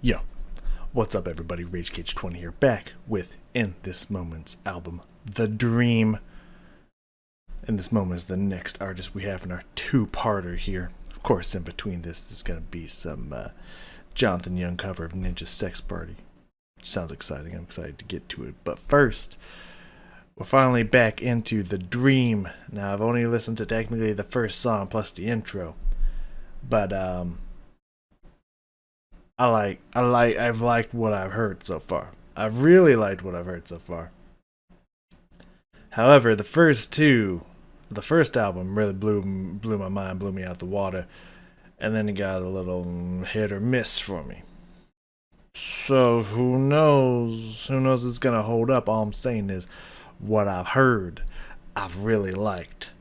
Yo, what's up everybody? RageCage20 here, back with In This Moment's album, The Dream. In This Moment is the next artist we have in our two-parter here. Of course, in between this, there's going to be some Jonathan Young cover of Ninja Sex Party. Sounds exciting. I'm excited to get to it. But first, we're finally back into The Dream. Now, I've only listened to technically the first song plus the intro. But, I've liked what I've heard so far. I've really liked what I've heard so far. However, the first album really blew my mind, blew me out the water, and then it got a little hit or miss for me. So who knows? Who knows if it's gonna hold up? All I'm saying is, what I've heard, I've really liked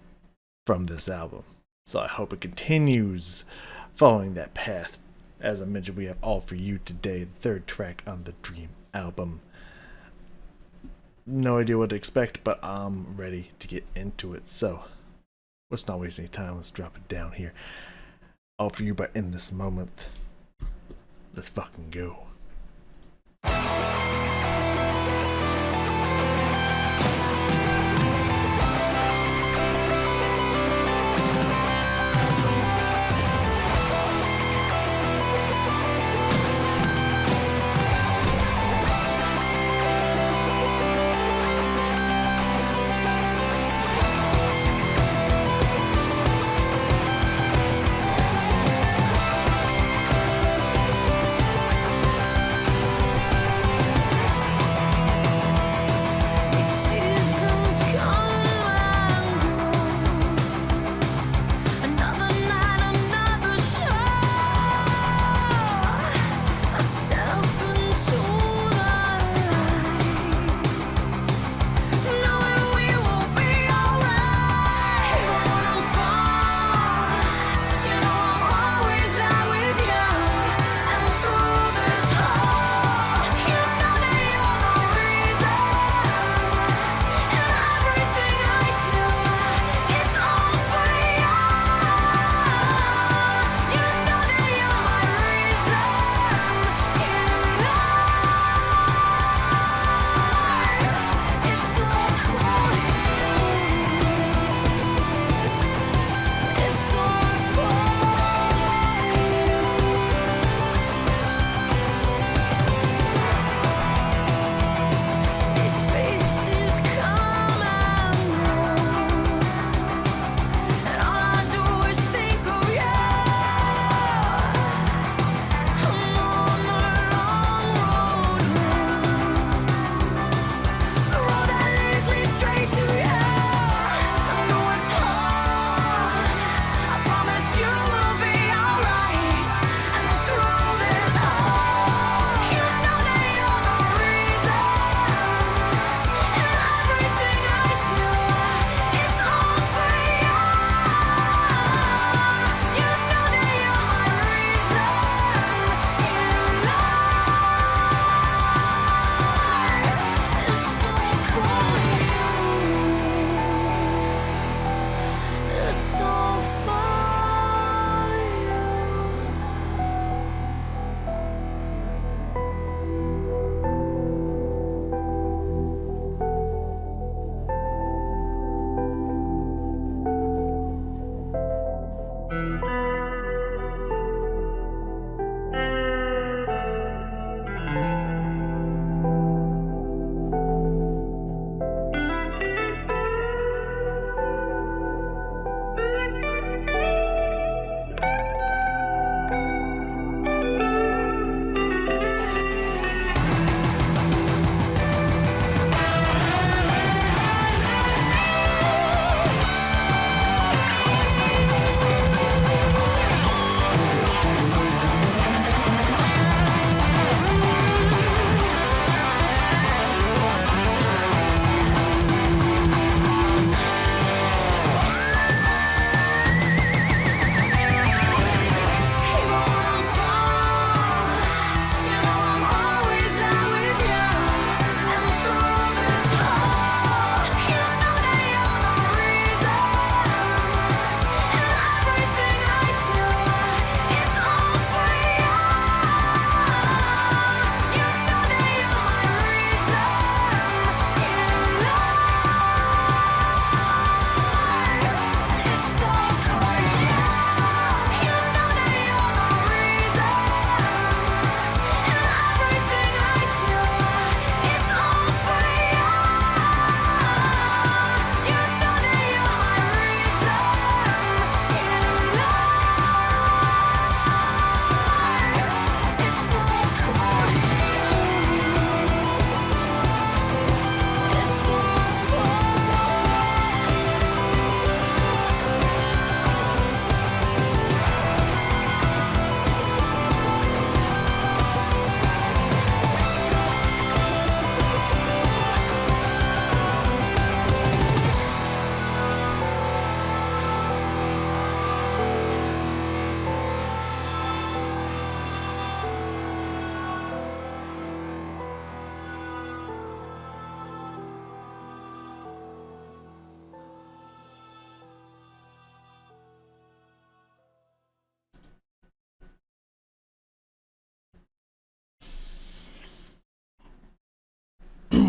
from this album. So I hope it continues following that path. As I mentioned, we have All For You today, the third track on the Dream album. No idea what to expect, but I'm ready to get into it. So, let's not waste any time. Let's drop it down here. All For You, but In This Moment. Let's fucking go.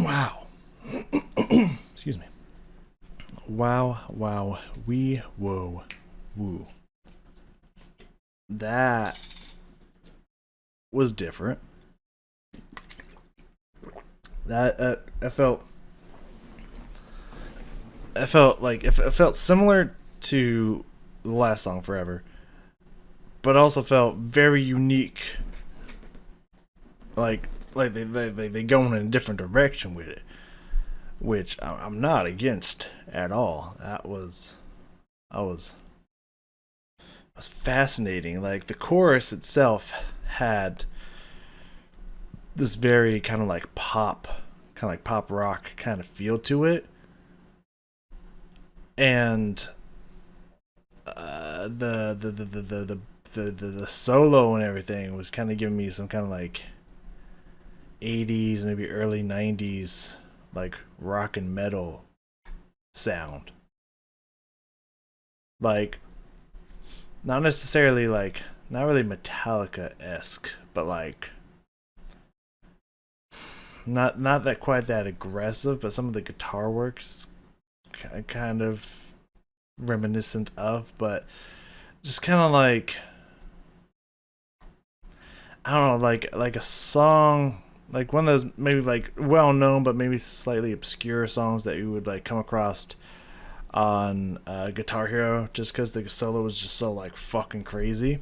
Wow. Excuse me. Wow, wow, whoa, woo. That was different. That I felt similar to the last song, Forever, but also felt very unique. They go in a different direction with it, which I'm not against at all. Was fascinating. Like the chorus itself had this very kind of like pop rock kind of feel to it, and the solo and everything was kind of giving me some kind of like 80s, maybe early 90s, like rock and metal sound. Like, not necessarily like, not really Metallica-esque, but like, not that quite that aggressive, but some of the guitar work's kind of reminiscent of, but just kind of like, I don't know, like a song, like one of those maybe like well known but maybe slightly obscure songs that you would like come across on Guitar Hero, just because the solo was just so like fucking crazy.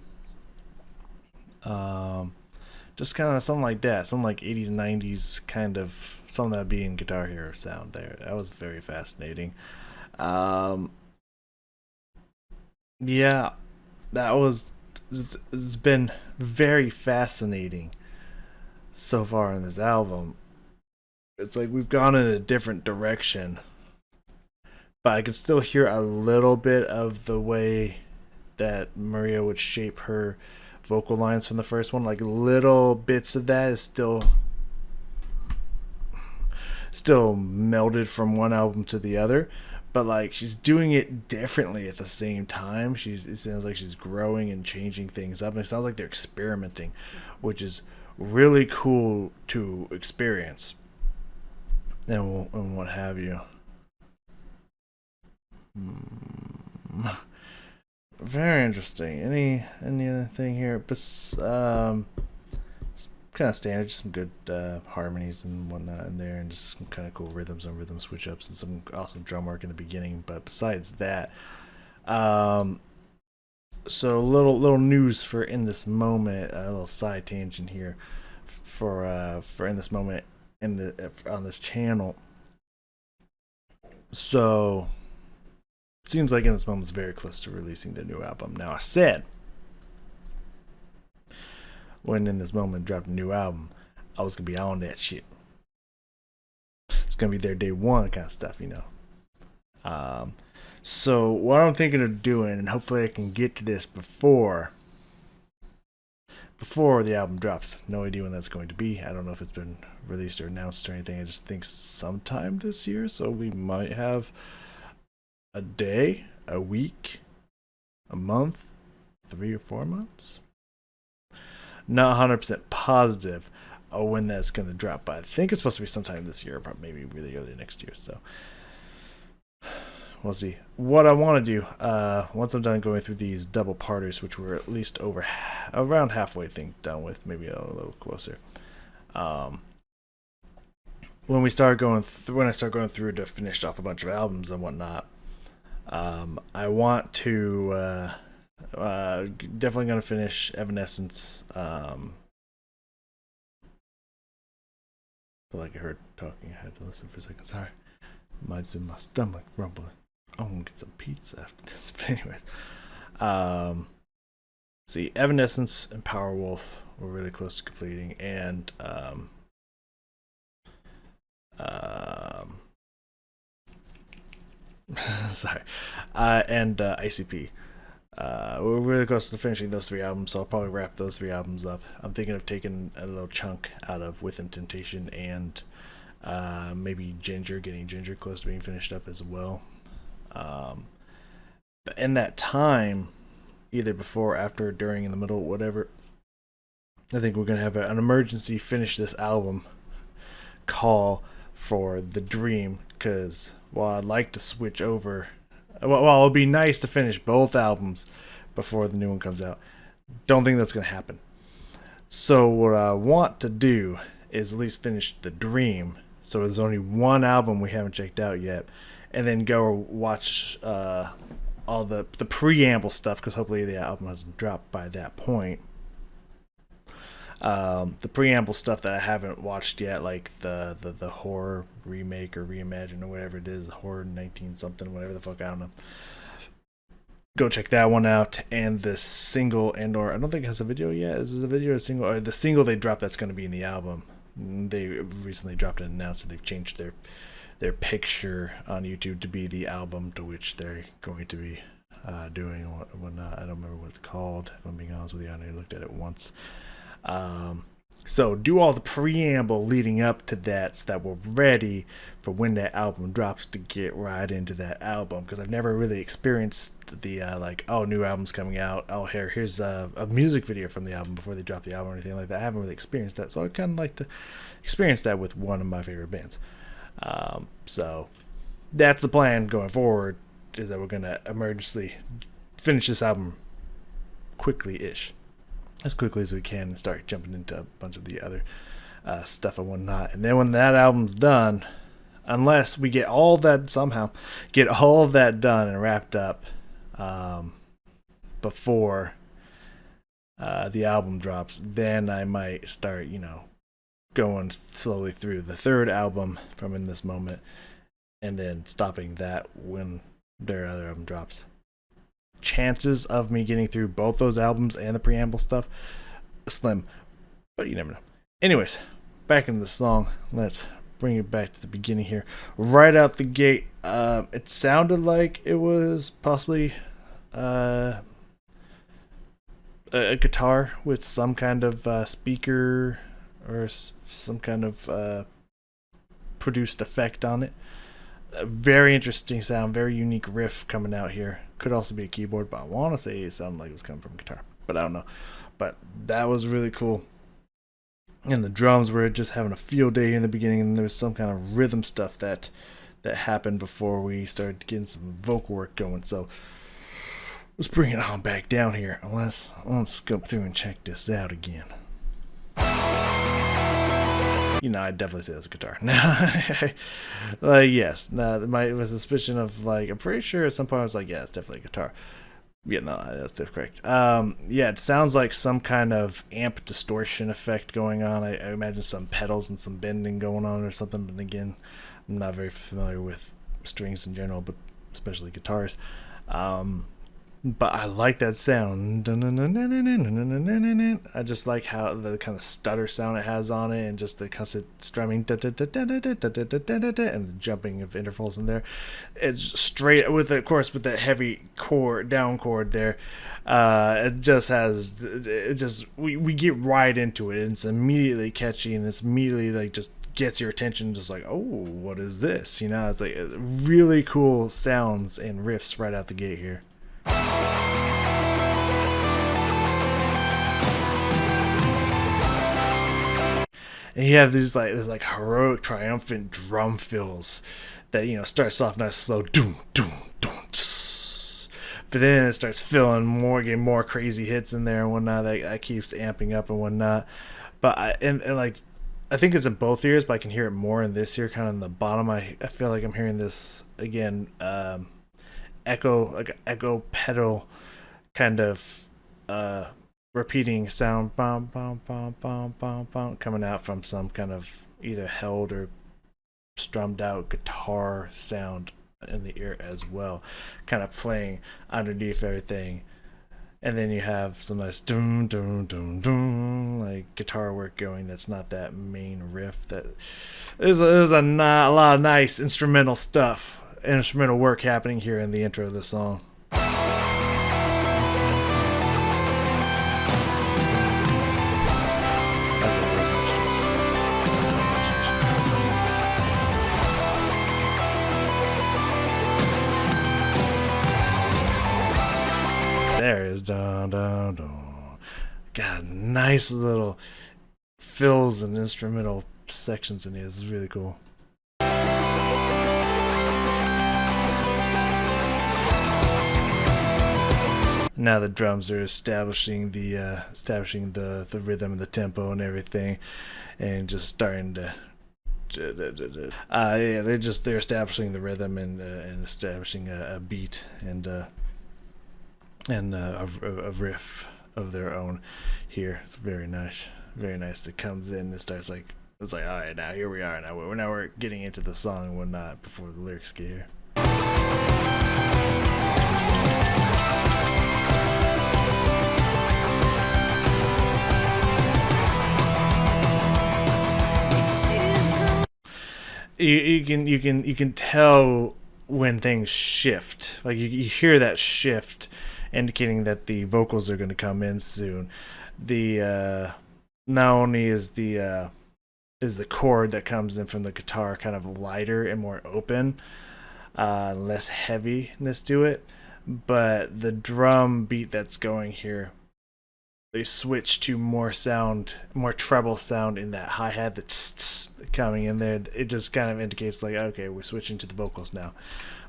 Just kind of something like that, something like 80s 90s kind of something that'd be in Guitar Hero sound there. That was very fascinating. um yeah, that was, it's been very fascinating so far in this album. It's like we've gone in a different direction, but I can still hear a little bit of the way that Maria would shape her vocal lines from the first one. Like little bits of that is still melded from one album to the other, but like she's doing it differently at the same time. It sounds like she's growing and changing things up, and it sounds like they're experimenting, which is really cool to experience and what have you. Very interesting. Any other thing here? Kind of standard, just some good harmonies and whatnot in there, and just some kind of cool rhythms and rhythm switch ups, and some awesome drum work in the beginning. But besides that, so little news for in this moment, a little side tangent here for in this moment in the on this channel. So seems like in this moment is very close to releasing the new album. Now I said when in this moment dropped a new album, I was gonna be on that shit. It's gonna be their day one kind of stuff, you know. So what I'm thinking of doing, and hopefully I can get to this before the album drops. No idea when that's going to be. I don't know if it's been released or announced or anything. I just think sometime this year. So we might have a day, a week, a month, 3 or 4 months. Not 100% positive when that's going to drop, but I think it's supposed to be sometime this year, but maybe really early next year. So we'll see. What I want to do, once I'm done going through these double parters, which we're at least around halfway done with, maybe a little closer. When I start going through to finish off a bunch of albums and whatnot, I want to definitely gonna finish Evanescence. I feel like I heard talking. I had to listen for a second. Sorry, my stomach rumbling. I'm gonna get some pizza after this. But anyways, see, Evanescence and Powerwolf were really close to completing, and sorry, and ICP. We're really close to finishing those 3 albums, so I'll probably wrap those 3 albums up. I'm thinking of taking a little chunk out of Within Temptation and maybe getting Ginger close to being finished up as well. But in that time, either before, after, during, in the middle, whatever, I think we're going to have an emergency finish this album call for The Dream, because while I'd like to switch over, well, it'd be nice to finish both albums before the new one comes out. Don't think that's going to happen. So what I want to do is at least finish The Dream. So there's only one album we haven't checked out yet, and then go watch all the preamble stuff, because hopefully the album hasn't dropped by that point. The preamble stuff that I haven't watched yet, like the horror remake or reimagine or whatever it is, horror 19 something, whatever the fuck, I don't know. Go check that one out. And the single, and or I don't think it has a video yet. Is this a video or a single? Or the single they dropped that's going to be in the album. They recently dropped an announcement that they've changed their picture on YouTube to be the album to which they're going to be doing whatnot. I don't remember what it's called, if I'm being honest with you. I only looked at it once. So do all the preamble leading up to that, so that we're ready for when that album drops to get right into that album, because I've never really experienced the like, oh, new album's coming out, oh, here's a music video from the album before they drop the album or anything like that. I haven't really experienced that, so I kind of like to experience that with one of my favorite bands. So that's the plan going forward, is that we're gonna emergency finish this album quickly-ish, as quickly as we can, and start jumping into a bunch of the other stuff and whatnot. And then when that album's done, unless we get all that done and wrapped up before the album drops, then I might start, going slowly through the third album from In This Moment, and then stopping that when their other album drops. Chances of me getting through both those albums and the preamble stuff, slim, but you never know. Anyways, back into the song. Let's bring it back to the beginning here. Right out the gate, it sounded like it was possibly a guitar with some kind of speaker or some kind of produced effect on it. A very interesting sound, very unique riff coming out here. Could also be a keyboard, but I want to say it sounded like it was coming from a guitar, but I don't know. But that was really cool. And the drums were just having a field day in the beginning, and there was some kind of rhythm stuff that happened before we started getting some vocal work going. So let's bring it on back down here. Let's scope through and check this out again. I'd definitely say that's a guitar. Yes. My suspicion of, I'm pretty sure at some point I was like, yeah, it's definitely a guitar. Yeah, no, that's correct. Yeah, it sounds like some kind of amp distortion effect going on. I imagine some pedals and some bending going on or something. But again, I'm not very familiar with strings in general, but especially guitars. But I like that sound. I just like how the kind of stutter sound it has on it, and just the constant strumming and the jumping of intervals in there. It's straight with, of course, with that heavy down chord there. It just has, we get right into it, and it's immediately catchy, and it's immediately just gets your attention, just like, oh, what is this? It's like really cool sounds and riffs right out the gate here. And you have these this heroic, triumphant drum fills that starts off nice, slow, doom, doom, doom, tss. But then it starts filling more, getting more crazy hits in there and whatnot. That keeps amping up and whatnot. But I think it's in both ears, but I can hear it more in this ear, kind of in the bottom. I feel like I'm hearing this again. Echo pedal kind of repeating sound, bum, bum, bum, bum, bum, bum, coming out from some kind of either held or strummed out guitar sound in the ear as well, kind of playing underneath everything. And then you have some nice doom, doom, doom, doom, guitar work going that's not that main riff. There's a lot of nice instrumental work happening here in the intro of the song. There it is. Dun, dun, dun. Got nice little fills and instrumental sections in here. This is really cool. Now the drums are establishing the rhythm and the tempo and everything, and just starting to. Yeah, they're establishing the rhythm and establishing a beat and a riff of their own here. It's very nice, very nice. It comes in and starts like it's like, all right, now here we are. Now we're getting into the song and whatnot before the lyrics get here. You can tell when things shift. Like you hear that shift, indicating that the vocals are going to come in soon. The not only is the chord that comes in from the guitar kind of lighter and more open, less heaviness to it, but the drum beat that's going here, they switch to more treble sound in that hi-hat that's coming in there. It just kind of indicates like, okay, we're switching to the vocals now.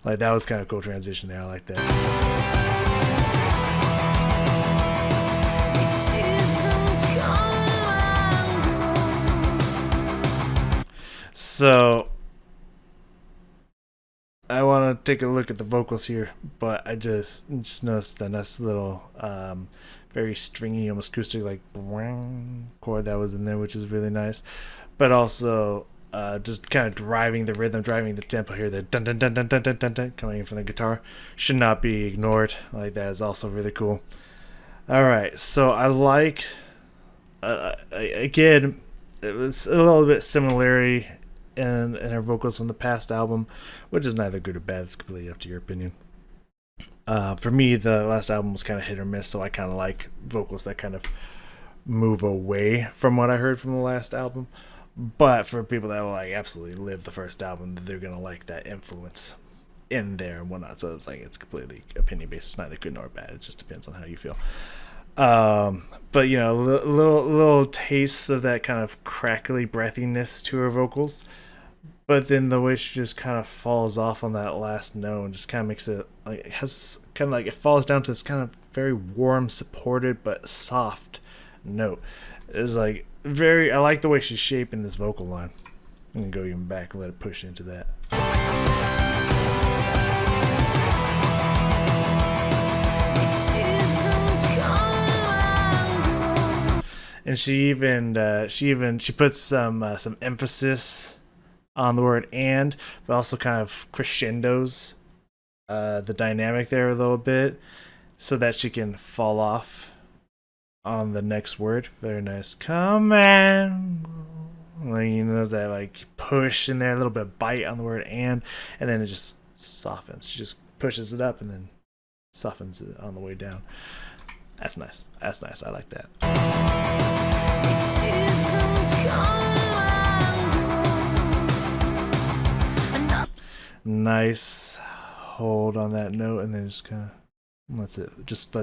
Like that was kind of a cool transition there. I like that. So I want to take a look at the vocals here, but I just noticed a nice little very stringy, almost acoustic like chord that was in there, which is really nice. But also just kind of driving the rhythm, driving the tempo here. The dun dun dun dun dun dun dun, dun coming in from the guitar should not be ignored. Like that is also really cool. All right, so I like again, it was a little bit similarity in her vocals from the past album, which is neither good or bad. It's completely up to your opinion. For me, the last album was kind of hit or miss, so I kind of like vocals that kind of move away from what I heard from the last album. But for people that will like absolutely live the first album, they're gonna like that influence in there and whatnot. So it's like it's completely opinion based. It's neither good nor bad. It just depends on how you feel. But you know, little tastes of that kind of crackly breathiness to her vocals. But then the way she just kind of falls off on that last note and just kind of makes it like it has kind of like it falls down to this kind of very warm, supported but soft note. It's like very. I like the way she's shaping this vocal line. I'm gonna go even back and let it push into that. And she puts some emphasis on the word and, but also kind of crescendos the dynamic there a little bit so that she can fall off on the next word. Very nice. Command. Like, you know, that like push in there, a little bit of bite on the word and then it just softens. She just pushes it up and then softens it on the way down. That's nice. That's nice. I like that. Nice hold on that note and then just kind of lets it just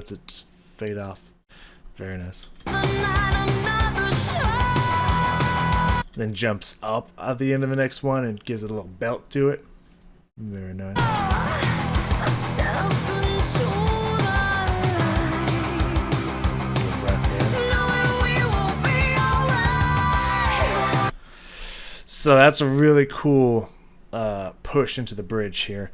fade off. Very nice. Then jumps up at the end of the next one and gives it a little belt to it. Very nice. So that's a really cool push into the bridge here.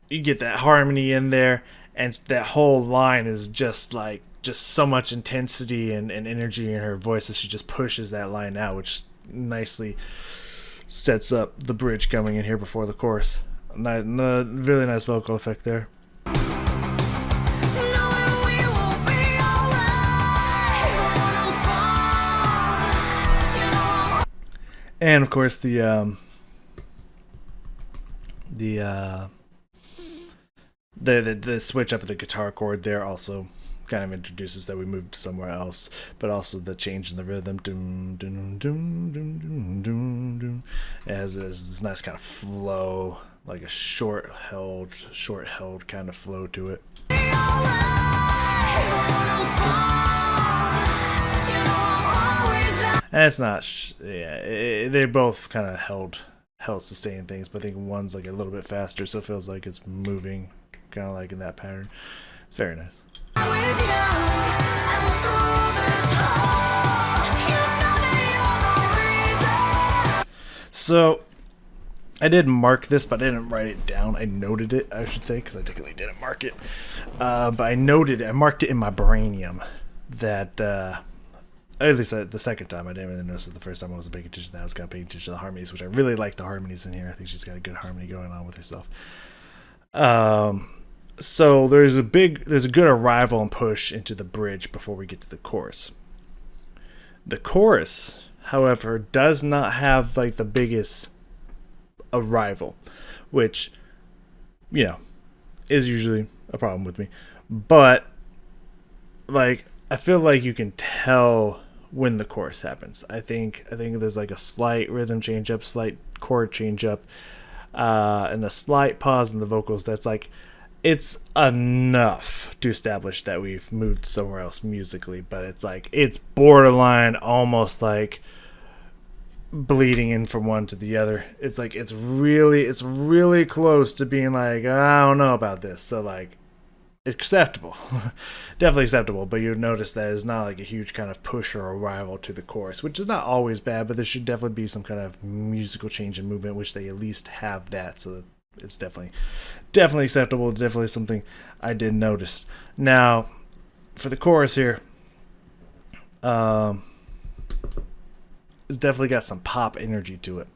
You get that harmony in there, and that whole line is just so much intensity and energy in her voice as she just pushes that line out, which nicely sets up the bridge coming in here before the chorus. Really nice vocal effect there. And of course the switch up of the guitar chord there also kind of introduces that we moved somewhere else, but also the change in the rhythm. Doom, doom, doom, doom, doom, doom, doom. It has this nice kind of flow, like a short held kind of flow to it. And it's not, they're both kind of held sustained things, but I think one's like a little bit faster, so it feels like it's moving kind of like in that pattern. It's very nice. So I did mark this, but I didn't write it down. I noted it, I should say, because I technically didn't mark it. But I marked it in my brainium that, at least the second time, I didn't really notice it the first time I wasn't paying attention to that. I was kind of paying attention to the harmonies, which I really like the harmonies in here. I think she's got a good harmony going on with herself. So there's a good arrival and push into the bridge before we get to the chorus. The chorus, however, does not have like the biggest arrival, which, you know, is usually a problem with me. But like, I feel like you can tell when the chorus happens. I think there's like a slight rhythm change up, slight chord change up, and a slight pause in the vocals. That's like, it's enough to establish that we've moved somewhere else musically, but it's like, it's borderline almost like bleeding in from one to the other. It's like, it's really close to being like, I don't know about this. So like, acceptable. Definitely acceptable, but you'll notice that it's not like a huge kind of push or arrival to the chorus, which is not always bad, but there should definitely be some kind of musical change and movement, which they at least have that, so that it's definitely acceptable. Definitely something I did notice. Now, for the chorus here, it's definitely got some pop energy to it.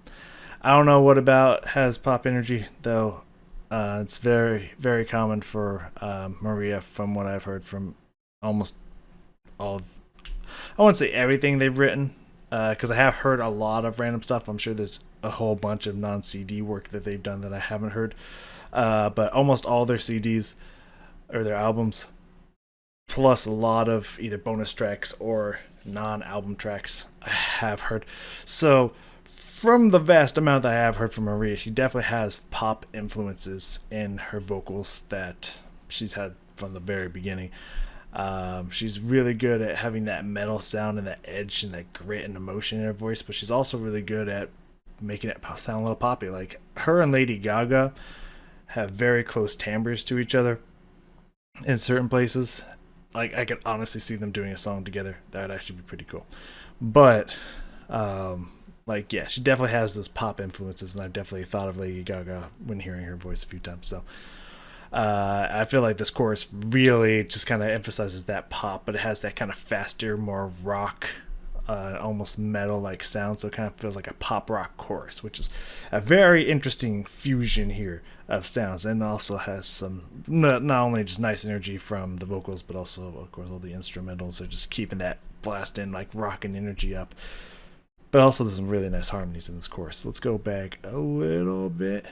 I don't know what about has pop energy, though. It's very, very common for Maria, from what I've heard from almost all. I won't say everything they've written, because I have heard a lot of random stuff. I'm sure there's a whole bunch of non-CD work that they've done that I haven't heard. But almost all their CDs or their albums, plus a lot of either bonus tracks or non-album tracks, I have heard. So from the vast amount that I have heard from Maria, she definitely has pop influences in her vocals that she's had from the very beginning. She's really good at having that metal sound and that edge and that grit and emotion in her voice, but she's also really good at making it sound a little poppy. Like, her and Lady Gaga have very close timbres to each other in certain places. Like, I could honestly see them doing a song together. That would actually be pretty cool. But like, yeah, she definitely has those pop influences, and I've definitely thought of Lady Gaga when hearing her voice a few times. So I feel like this chorus really just kind of emphasizes that pop, but it has that kind of faster, more rock, almost metal-like sound, so it kind of feels like a pop rock chorus, which is a very interesting fusion here of sounds, and also has some not only just nice energy from the vocals, but also, of course, all the instrumentals. So just keeping that blasting, like, rocking energy up. But also there's some really nice harmonies in this chorus. Let's go back a little bit.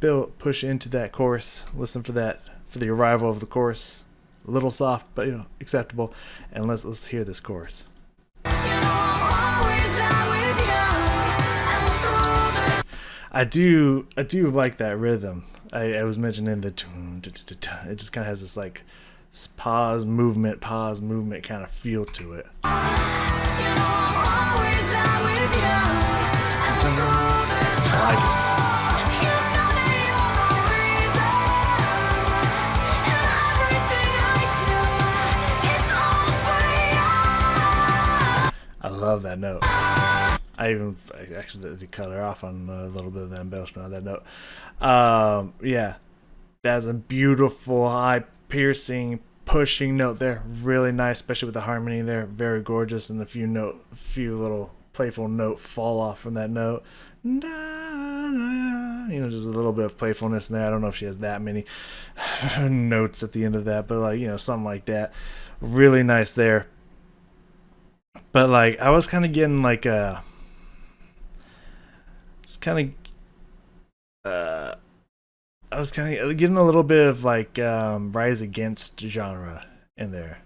Push into that chorus. Listen for that, for the arrival of the chorus. A little soft, but, you know, acceptable. And let's hear this chorus. I do like that rhythm. I was mentioning the it just kind of has this like pause movement kind of feel to it. I like it. I love that note. I accidentally cut her off on a little bit of that embellishment on that note. Yeah, that's a beautiful, high, piercing, pushing note there. Really nice, especially with the harmony there. Very gorgeous, and a few little playful note fall off from that note. You know, just a little bit of playfulness in there. I don't know if she has that many notes at the end of that, but, like, you know, something like that. Really nice there. But, like, I was kind of getting like a. I was kind of getting a little bit of like Rise Against genre in there.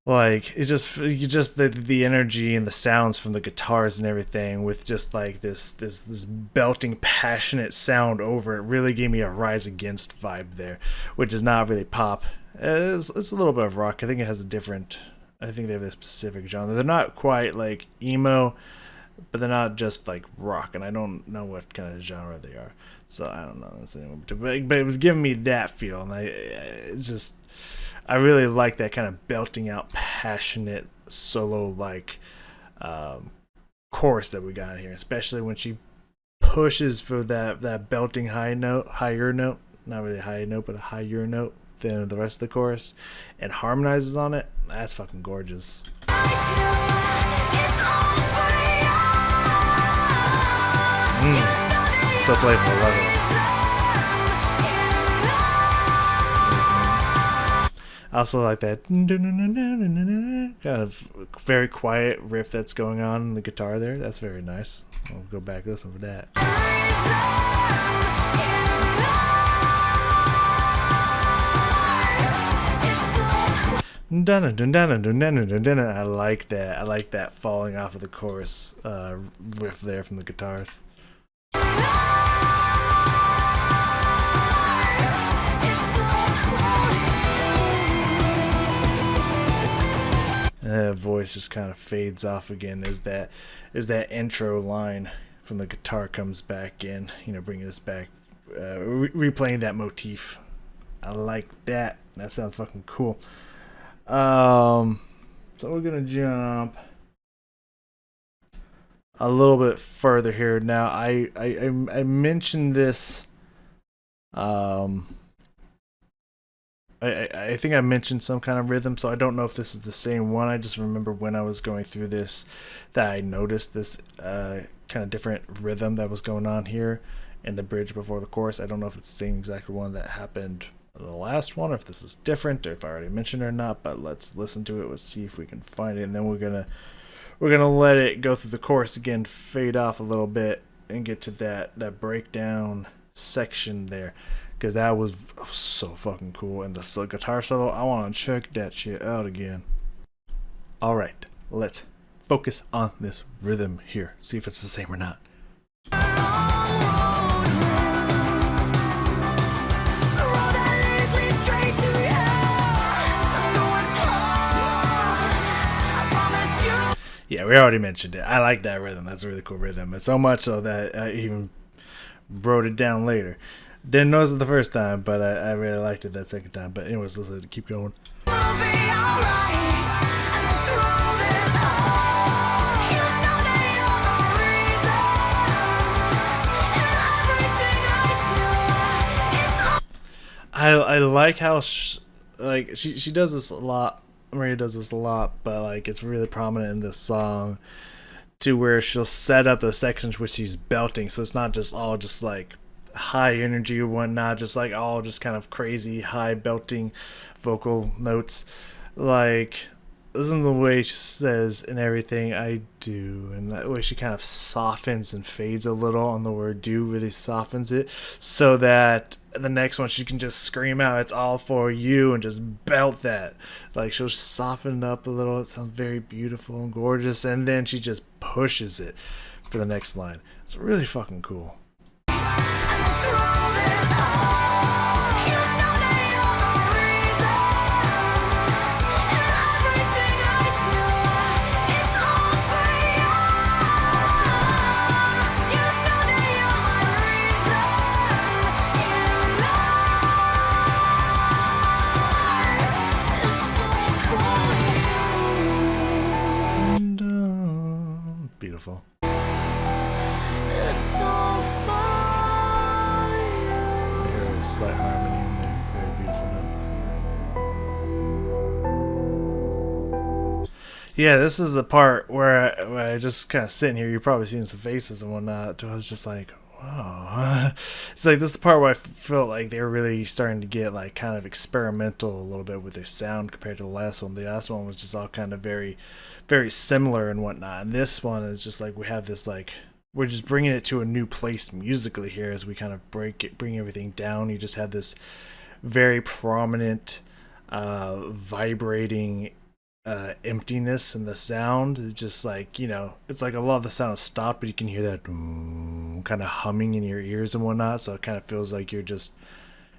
Like, it's just the energy and the sounds from the guitars and everything, with just like this belting, passionate sound over it, really gave me a Rise Against vibe there, which is not really pop. It's a little bit of rock. I think they have a specific genre. They're not quite like emo. but they're not just like rock, and I don't know what kind of genre they are, so I don't know. But it was giving me that feel, and I really like that kind of belting out, passionate solo like chorus that we got here, especially when she pushes for that belting higher note, not really a high note, but a higher note than the rest of the chorus, and harmonizes on it. That's fucking gorgeous. So playful, I love it. I also like that kind of very quiet riff that's going on in the guitar there. That's very nice. I'll go back and listen for that. I like that. I like that falling off of the chorus riff there from the guitars. Voice just kind of fades off again as that intro line from the guitar comes back in, bringing us back, replaying that motif. I like that. That sounds fucking cool. So we're gonna jump a little bit further here. Now I mentioned this. I think I mentioned some kind of rhythm, so I don't know if this is the same one. I just remember when I was going through this that I noticed this kind of different rhythm that was going on here in the bridge before the chorus. I don't know if it's the same exact one that happened in the last one, or if this is different, or if I already mentioned it or not. But let's listen to it. Let's see if we can find it, and then we're gonna let it go through the chorus again, fade off a little bit, and get to that breakdown section there. Because that was so fucking cool. And the guitar solo, I want to check that shit out again. Alright, let's focus on this rhythm here. See if it's the same or not. Yeah, we already mentioned it. I like that rhythm. That's a really cool rhythm. It's so much so that I even wrote it down later. Didn't notice it the first time, but I really liked it that second time. But anyways, let's keep going. I like how she does this a lot. Maria does this a lot, but like it's really prominent in this song, to where she'll set up those sections where she's belting, so it's not just all just like high energy or whatnot, just like all just kind of crazy high belting vocal notes. Like, listen to the way she says "in everything I do," and that way she kind of softens and fades a little on the word "do," really softens it, so that the next one she can just scream out "it's all for you" and just belt that. Like, she'll soften it up a little. It sounds very beautiful and gorgeous, and then she just pushes it for the next line. It's really fucking cool. Beautiful. There's slight harmony in there. Very beautiful notes. Yeah, this is the part where I just kind of sitting here. You're probably seeing some faces and whatnot. I was just like, wow. It's like this is the part where I felt like they were really starting to get like kind of experimental a little bit with their sound compared to the last one. The last one was just all kind of very, very similar and whatnot. And this one is just like we have this like we're just bringing it to a new place musically here as we kind of bring everything down. You just have this very prominent, vibrating emptiness in the sound. It's just like, it's like a lot of the sound is stopped, but you can hear that kind of humming in your ears and whatnot. So it kind of feels like you're just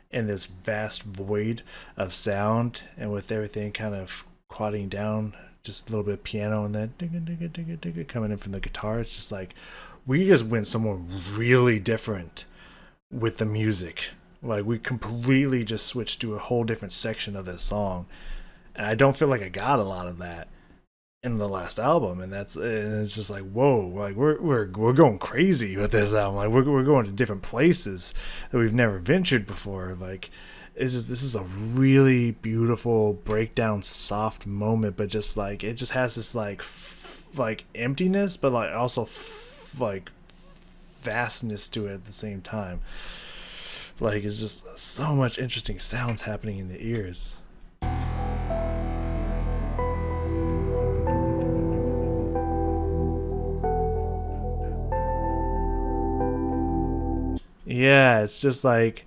in this vast void of sound, and with everything kind of quieting down just a little bit of piano, and then coming in from the guitar. It's just like we just went somewhere really different with the music. Like we completely just switched to a whole different section of this song, and I don't feel like I got a lot of that in the last album. And it's just like, whoa, like we're going crazy with this album. Like we're going to different places that we've never ventured before. Like it's just, this is a really beautiful breakdown, soft moment, but just like it just has this like emptiness, but like also like vastness to it at the same time. Like it's just so much interesting sounds happening in the ears. Yeah, it's just like,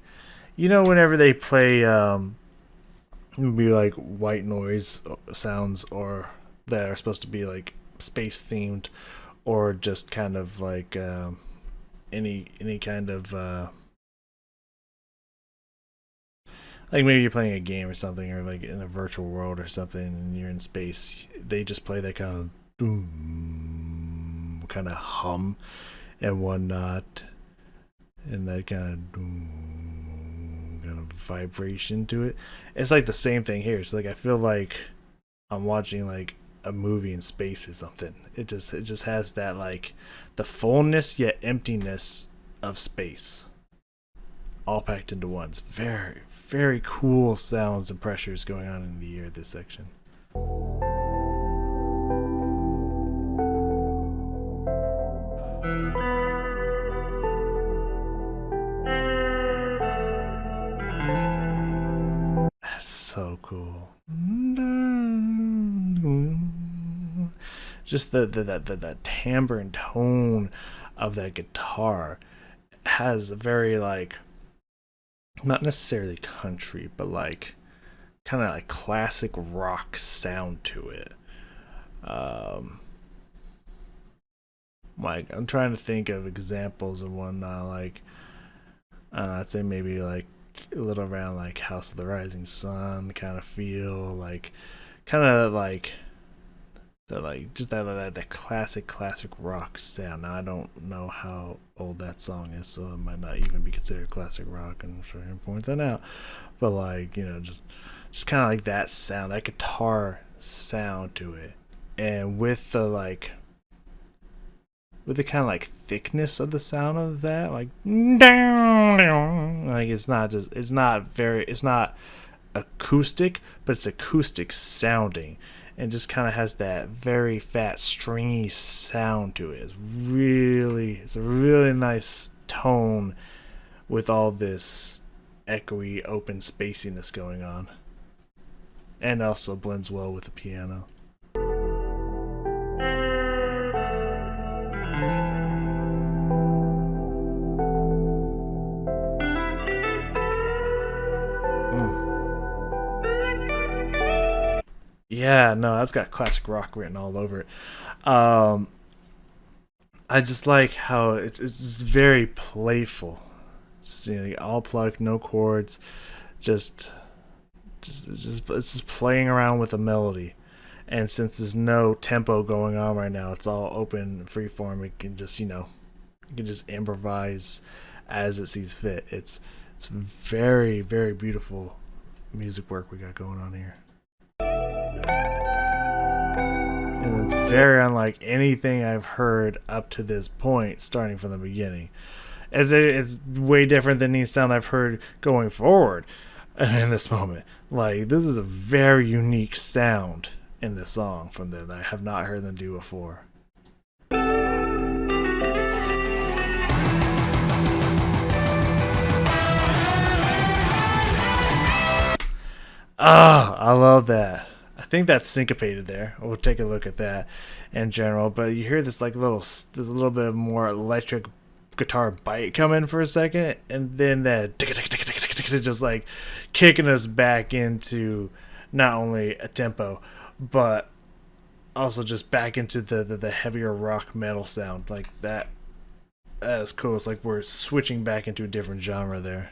whenever they play maybe like white noise sounds, or that are supposed to be like space themed, or just kind of like any kind of like maybe you're playing a game or something, or like in a virtual world or something, and you're in space. They just play that kind of boom, kind of hum and whatnot, and that kind of vibration to it. It's like the same thing here. It's like I feel like I'm watching like a movie in space or something. It just has that like the fullness yet emptiness of space, all packed into one. It's very, very cool sounds and pressures going on in the ear of this section. That's so cool. Just the timbre and tone of that guitar has a very like, not necessarily country, but like kind of like classic rock sound to it. Like I'm trying to think of examples of one, like I don't know, I'd say maybe like a little around like House of the Rising Sun kind of feel, like kind of like that, like just that classic rock sound. Now I don't know how old that song is, so it might not even be considered classic rock, and I'm sure I can point that out. But like, just kind of like that sound, that guitar sound to it, and with the kind of like thickness of the sound of that, like it's not acoustic, but it's acoustic sounding, and just kind of has that very fat stringy sound to it. It's a really nice tone with all this echoey open spaciness going on, and also blends well with the piano. Yeah, no, that's got classic rock written all over it. I just like how it's very playful. It's, all plucked, no chords, it's just playing around with a melody. And since there's no tempo going on right now, it's all open, free form. It can just improvise as it sees fit. It's very, very beautiful music work we got going on here. And it's very unlike anything I've heard up to this point, starting from the beginning. It's way different than any sound I've heard going forward in this moment. Like, this is a very unique sound in this song from them that I have not heard them do before. I love that. I think that's syncopated there. We'll take a look at that in general. But you hear this like there's a little bit of more electric guitar bite come in for a second, and then that just like kicking us back into not only a tempo, but also just back into the heavier rock metal sound. Like that is cool. It's like we're switching back into a different genre there.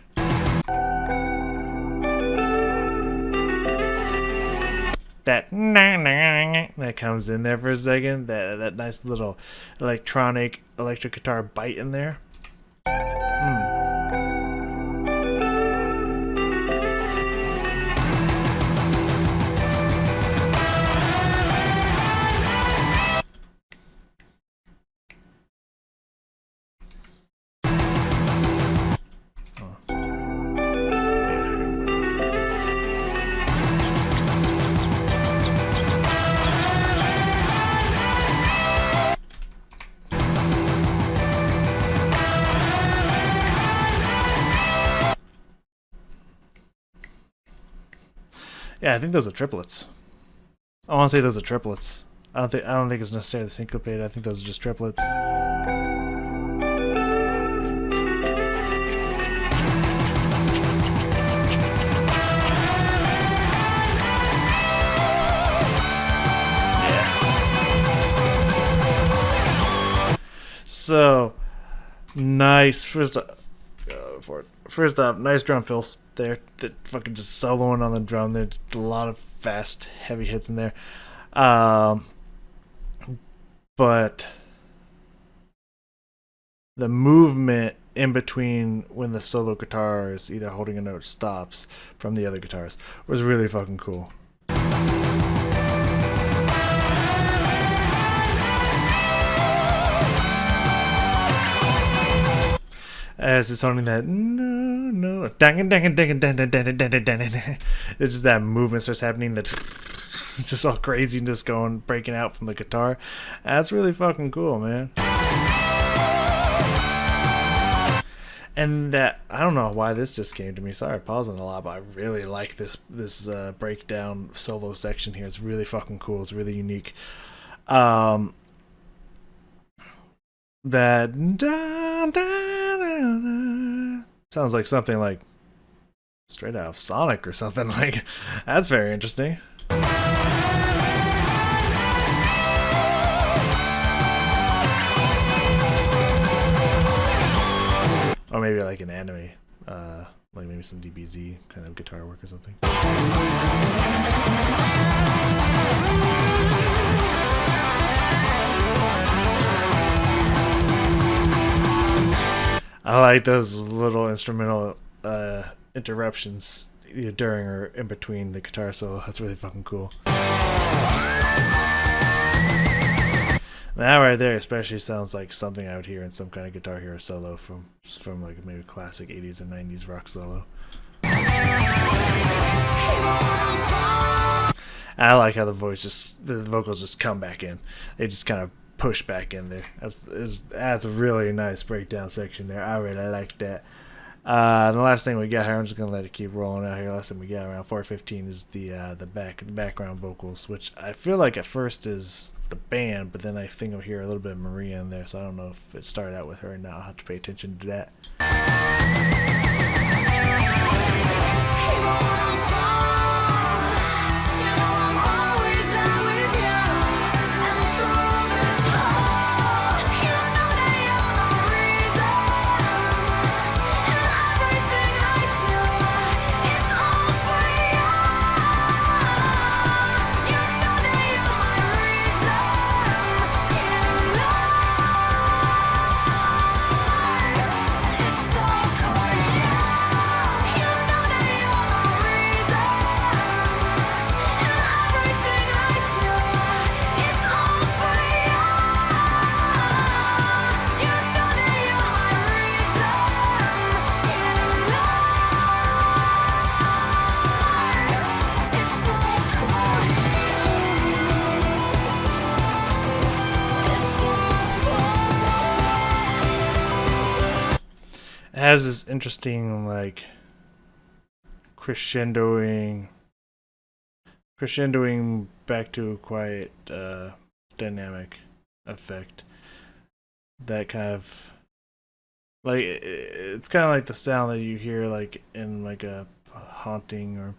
that that comes in there for a second, that nice little electric guitar bite in there. Yeah, I think those are triplets. I want to say those are triplets. I don't think it's necessarily syncopated. I think those are just triplets. Yeah. So nice. First up, nice drum fills there. That fucking just soloing on the drum. There's a lot of fast, heavy hits in there. But the movement in between when the solo guitar is either holding a note or stops from the other guitars was really fucking cool. As it's sounding that no, it's just that movement starts happening. That's just all crazy and just breaking out from the guitar. That's really fucking cool, man. And that, I don't know why this just came to me. Sorry, pausing a lot, but I really like this breakdown solo section here. It's really fucking cool. It's really unique. That sounds like something like straight out of Sonic or something. Like, that's very interesting. Or maybe like an anime, like maybe some DBZ kind of guitar work or something. I like those little instrumental interruptions during or in between the guitar solo. That's really fucking cool. That right there especially sounds like something I would hear in some kind of Guitar Hero solo from like maybe classic 80s or 90s rock solo. I like how the vocals just come back in. They just kind of push back in there. That's a really nice breakdown section there. I really like that. The last thing we got here, I'm just gonna let it keep rolling out here. Last thing we got around 4:15 is the background vocals, which I feel like at first is the band, but then I think I'll hear a little bit of Maria in there, so I don't know if it started out with her or not. I'll have to pay attention to that. Has this interesting like crescendoing back to a quiet dynamic effect that kind of like it's kind of like the sound that you hear like in like a haunting or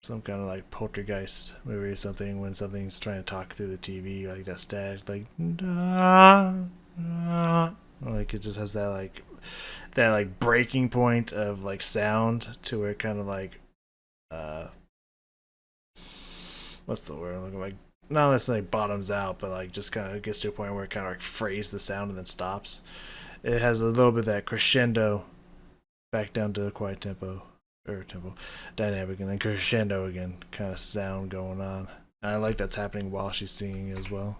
some kind of like poltergeist movie or something when something's trying to talk through the TV, like that static like like it just has that like breaking point of like sound to where it kind of like what's the word I'm looking like? Not necessarily bottoms out, but like just kind of gets to a point where it kind of like frays the sound and then stops. It has a little bit of that crescendo back down to the quiet tempo dynamic, and then crescendo again kind of sound going on. And I like that's happening while she's singing as well.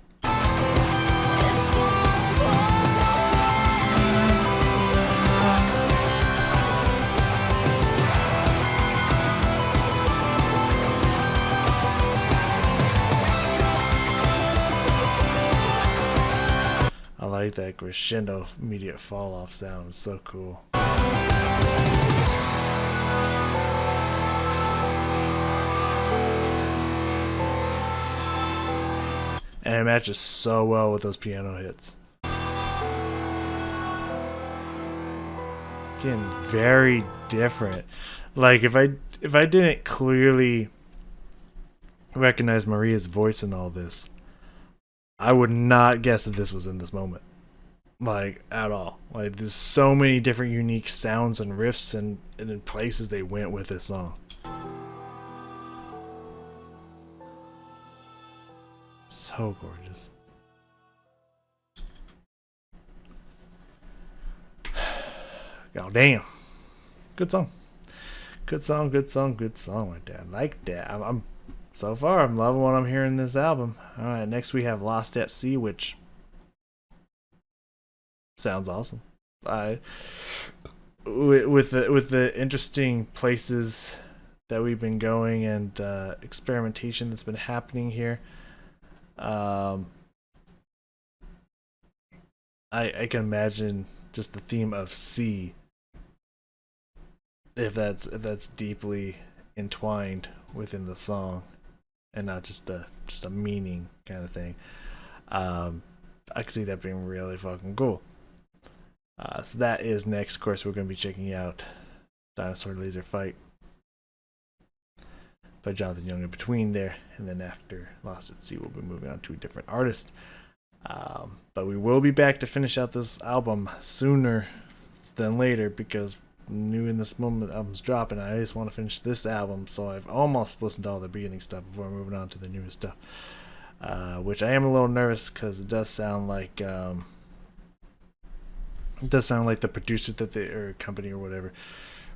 I like that crescendo immediate fall off sound. It's so cool. And it matches so well with those piano hits. Again, very different. Like if I didn't clearly recognize Maria's voice in all this, I would not guess that this was in this moment. Like at all. Like there's so many different unique sounds and riffs and in places they went with this song. So gorgeous. God damn. Good song. Good song right there. I like that. I'm so far I'm loving what I'm hearing in this album. Alright, next we have Lost at Sea, which sounds awesome. With the interesting places that we've been going and experimentation that's been happening here. I can imagine just the theme of sea, if that's deeply entwined within the song, and not just a meaning kind of thing. I can see that being really fucking cool. So that is next. Of course, we're going to be checking out Dinosaur Laser Fight by Jonathan Young in between there, and then after Lost at Sea we'll be moving on to a different artist, but we will be back to finish out this album sooner than later because New in This Moment album's dropping. I just want to finish this album, so I've almost listened to all the beginning stuff before moving on to the newest stuff, which I am a little nervous because it does sound like the producer that they, or company or whatever,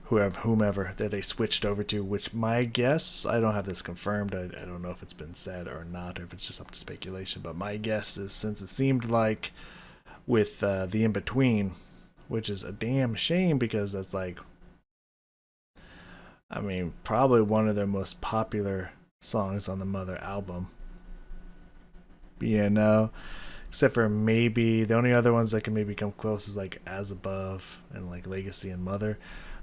whomever that they switched over to, which my guess, I don't have this confirmed, I don't know if it's been said or not, or if it's just up to speculation, but my guess is, since it seemed like with the In Between, which is a damn shame because that's like, I mean, probably one of their most popular songs on the Mother album, you know, except for maybe the only other ones that can maybe come close is like As Above and like Legacy and Mother.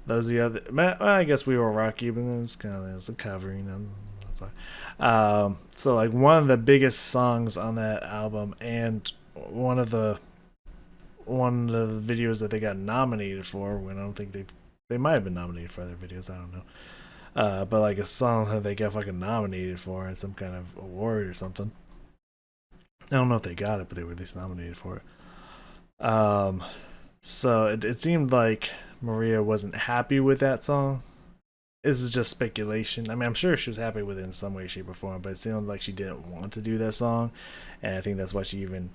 Those are the other. Well, I guess We Will Rock You, but it's kind of a cover, you know. That's why. So like one of the biggest songs on that album, and one of the videos that they got nominated for. When I don't think they might have been nominated for other videos. I don't know. But like a song that they got fucking nominated for in some kind of award or something. I don't know if they got it, but they were at least nominated for it. So it seemed like Maria wasn't happy with that song. This is just speculation. I mean, I'm sure she was happy with it in some way, shape, or form, but it sounded like she didn't want to do that song, and I think that's why she even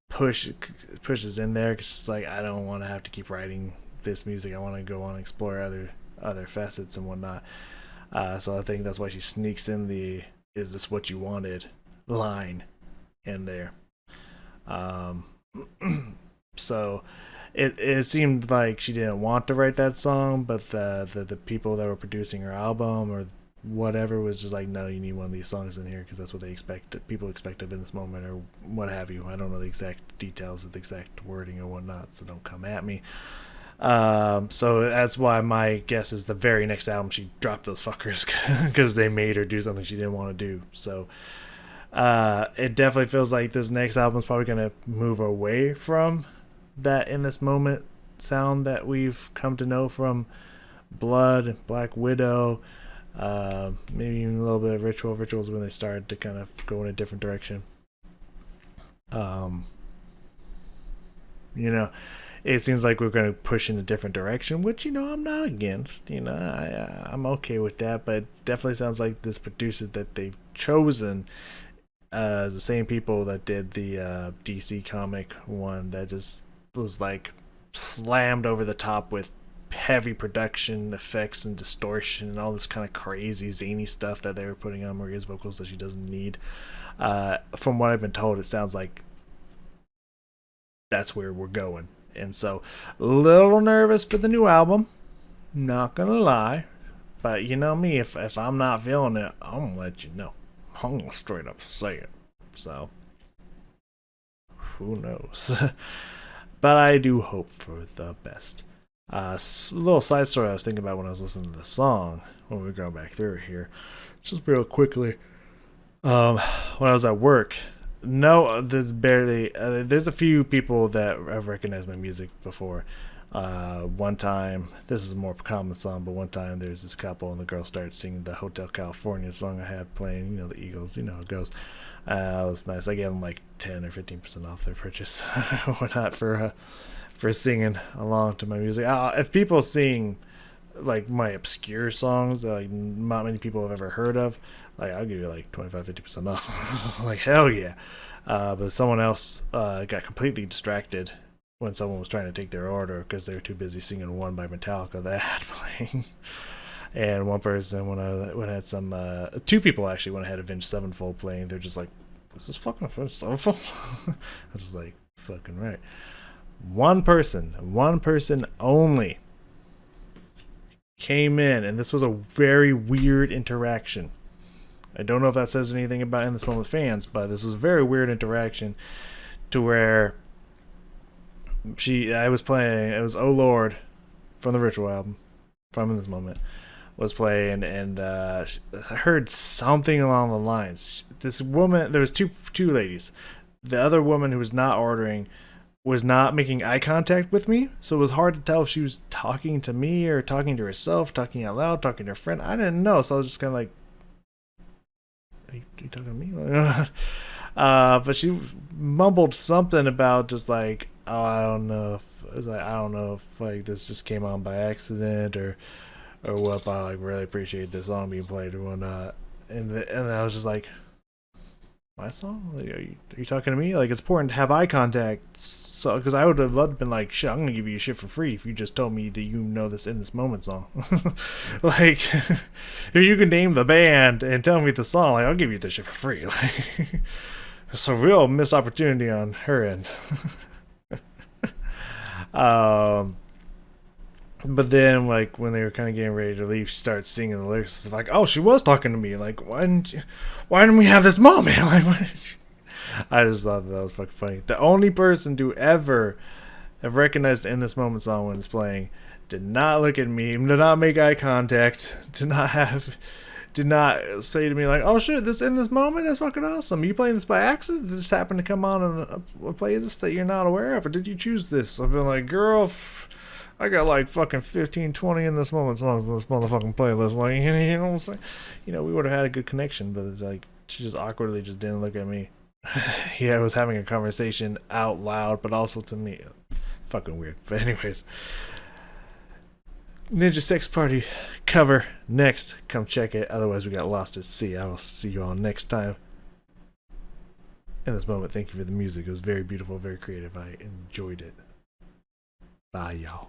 pushes in there, because she's like, I don't want to have to keep writing this music. I want to go on and explore other facets and whatnot. So I think that's why she sneaks in the "Is this what you wanted?" line in there. So it seemed like she didn't want to write that song, but the people that were producing her album or whatever was just like, no, you need one of these songs in here because that's what they people expected in this moment, or what have you. I don't know the exact details of the exact wording or whatnot, so don't come at me. So that's why my guess is the very next album she dropped those fuckers because they made her do something she didn't want to do. So it definitely feels like this next album is probably going to move away from that In This Moment sound that we've come to know from Blood, Black Widow, maybe even a little bit of Rituals when they started to kind of go in a different direction. You know, it seems like we're going to push in a different direction, which, you know, I'm not against. You know, I'm okay with that, but it definitely sounds like this producer that they've chosen is the same people that did the DC comic one that just was like slammed over the top with heavy production effects and distortion and all this kind of crazy zany stuff that they were putting on Maria's vocals that she doesn't need. From what I've been told, it sounds like that's where we're going. And so, a little nervous for the new album, not gonna lie. But you know me, if I'm not feeling it, I'm gonna let you know. I'm gonna straight up say it. So, who knows? But I do hope for the best. Little side story I was thinking about when I was listening to the song, when we were going back through it here, just real quickly. When I was at work, there's barely. There's a few people that have recognized my music before. One time, this is a more common song, but one time there's this couple and the girl started singing the Hotel California song I had playing. You know, the Eagles. You know how it goes. It was nice. I gave them like 10 or 15% off their purchase, whatnot, for singing along to my music. If people sing like my obscure songs that like not many people have ever heard of, like I'll give you like 25-50% off. Like hell yeah. But someone else got completely distracted when someone was trying to take their order because they were too busy singing One by Metallica that I had playing. And one person, when I had some, two people actually, when I had Avenged Sevenfold playing, they're just like, "Is this fucking Avenged Sevenfold?" I was just like, "Fucking right." One person only came in, and this was a very weird interaction. I don't know if that says anything about In This Moment fans, but this was a very weird interaction to where I was playing, it was Oh Lord from the Ritual album, from In This Moment, was playing, and I heard something along the lines. This woman, there was two ladies. The other woman who was not ordering was not making eye contact with me, so it was hard to tell if she was talking to me or talking to herself, talking out loud, talking to her friend. I didn't know, so I was just kind of like, are you talking to me? But she mumbled something about just like, oh, I don't know if like this just came on by accident or what, but I like really appreciate this song being played or whatnot. And I was just like, my song? Like, are you talking to me? Like, it's important to have eye contact. So, because I would have loved to been like, shit, I'm gonna give you shit for free if you just told me that you know this In This Moment song. Like, if you can name the band and tell me the song, like, I'll give you this shit for free. Like, it's a real missed opportunity on her end. But then, like, when they were kind of getting ready to leave, she started singing the lyrics. It's like, oh, she was talking to me. Like, why didn't we have this moment? Like, I just thought that was fucking funny. The only person to ever have recognized In This Moment song when it's playing did not look at me, did not make eye contact, did not say to me like, oh shit, this In This Moment, that's fucking awesome. Are you playing this by accident? Did this happen to come on and play this that you're not aware of, or did you choose this? I've been like, girl, I got like fucking 15, 20 In This Moment songs in this motherfucking playlist. Like, you know what I'm saying? You know, we would have had a good connection, but it's like, she just awkwardly just didn't look at me. Yeah, I was having a conversation out loud, but also to me. Fucking weird. But anyways, Ninja Sex Party cover next. Come check it. Otherwise, we got lost at sea. I will see you all next time. In This Moment, thank you for the music. It was very beautiful, very creative. I enjoyed it. Bye, y'all.